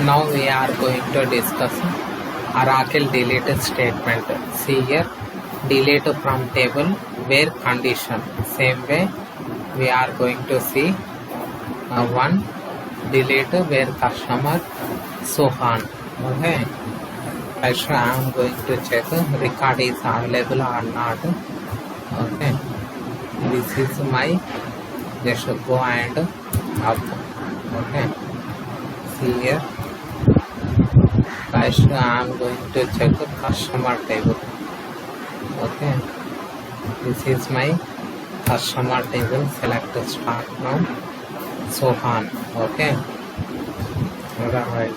Now we are going to discuss Oracle delete statement. See here, delete from table where condition. Same way we are going to see one delete where customer so on. Okay. First I am going to check record is available or not. Okay. This is my just go and up. Okay. See here. First I am going to check the customer table. Okay. This is my customer table. Select start now. So on. Okay. Alright.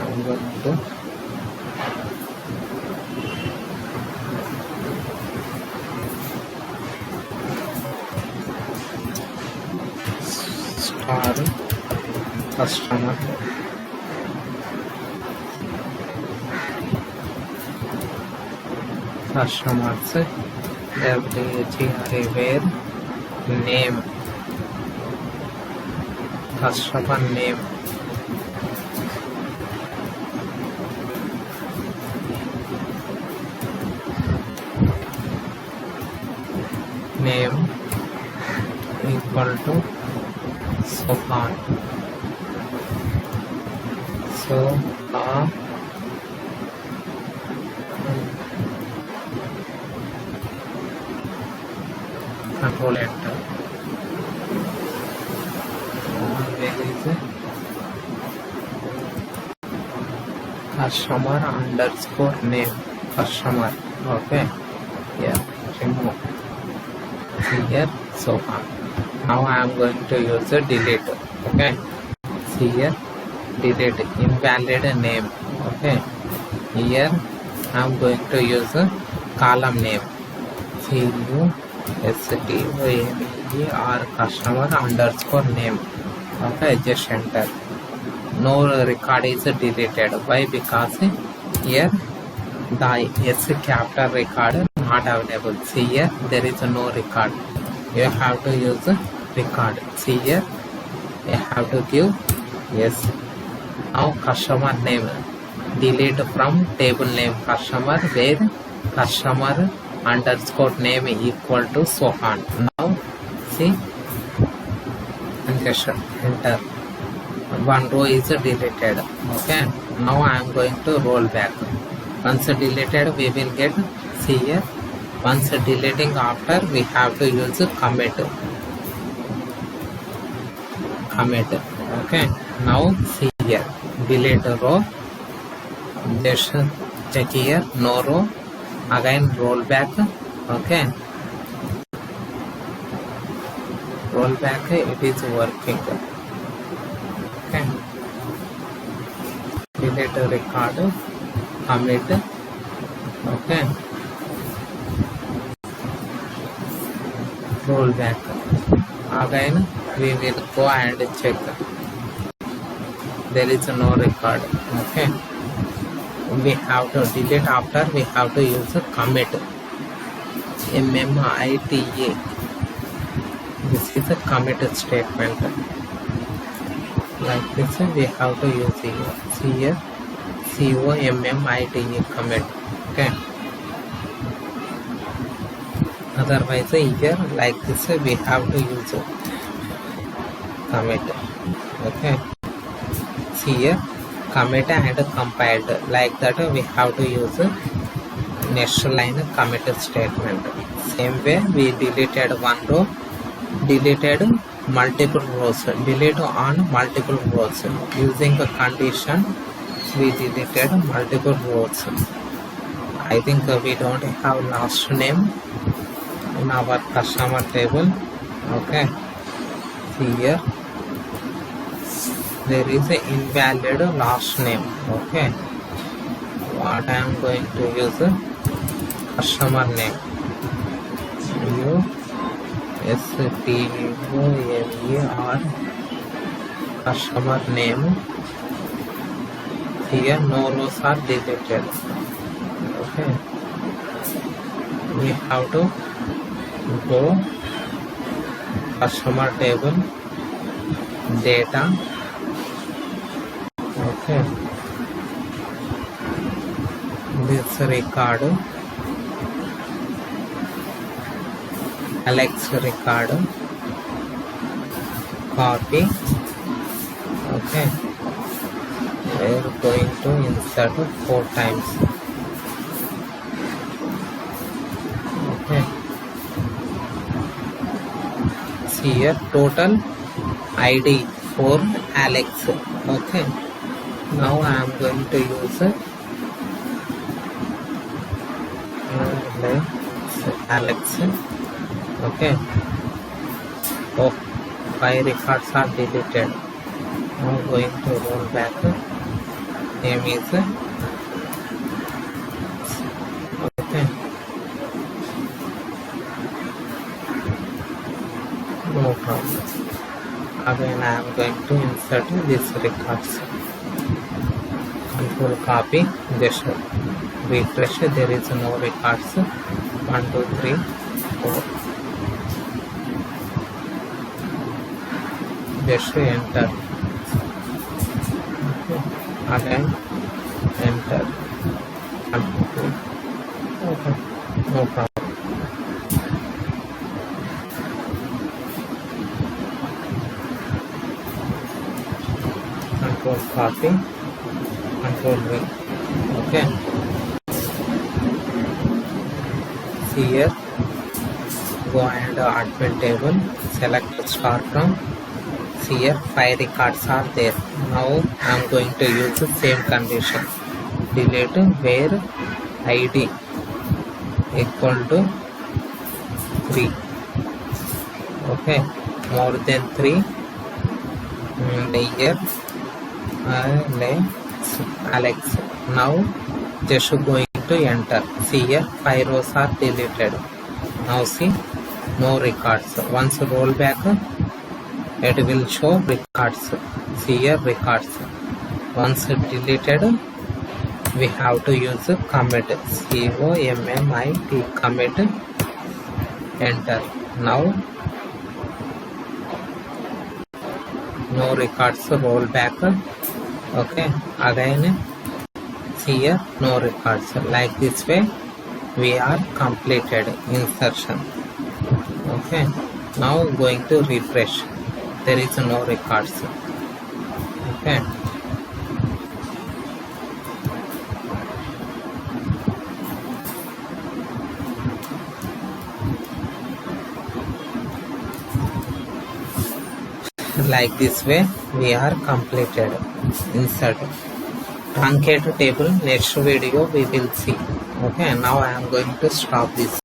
I'm going to start customer. Customers where name customer name equal to so on. So control enter. Where is it? Customer underscore name customer. Okay. Yeah. Remove. See here. So on. Now I am going to use a delete. Okay. See here. Delete invalid name. Okay. Here I am going to use a column name. CUSTOMER customer underscore name. Okay, just enter. No record is deleted. Why? Because here the S capital record not available. See here, there is no record. You have to use record. See here, you have to give yes. Now customer name delete from table name customer where customer underscore name equal to so on. Now see and just enter. One row is deleted. Okay. Now I am going to roll back. Once deleted we will get see here. Once deleting after we have to use commit. Okay. Now see here. Delete row. Just check here. No row. Again roll back. Okay. Roll back. It is working. Okay. Delete record. Commit. Okay. Roll back. Again we will go and check. There is no record. Okay. We have to delete after we have to use a commit. MMITA. This is a commit statement. Like this we have to use here. See here. COMMITA commit. Okay. Otherwise here like this we have to use commit. Okay. See here. Commit and compiled. Like that we have to use next line commit statement. Same way we deleted one row, deleted multiple rows, delete on multiple rows. Using a condition we deleted multiple rows. I think we don't have last name in our customer table. Okay. See here. There is an invalid last name. Okay. What I am going to use customer name. USTOMER customer name. Here no rows are deleted. Okay. We have to go customer table, data, Okay, this record Alex record copy. Okay, we are going to insert 4 times. Okay, see here total ID for Alex. Okay, now I am going to use Alex. Okay, oh, 5 records are deleted. Now going to roll back. Name is okay. No problem. Again I am going to insert these records. Control copy. Just refresh. There is no records. 1 2 3 4. Just enter. Okay. Again enter. Control. Okay. No problem. Control copy. Control V. Okay. See here. Go and admin table. Select start from. See here 5 records are there. Now I am going to use the same condition. Delete where ID equal to 3. Okay, more than 3. Here Alex. Now just going to enter. See here 5 rows are deleted. Now see no records. Once roll back, it will show records. See here records. Once deleted, we have to use commit. COMMIT commit. Enter. Now no records. Roll back. Okay, again see here no records. Like this way we are completed insertion. Okay, now going to refresh. There is no records. Okay, like this way we are completed insert truncate table. Next video we will see. Okay, now I am going to stop this.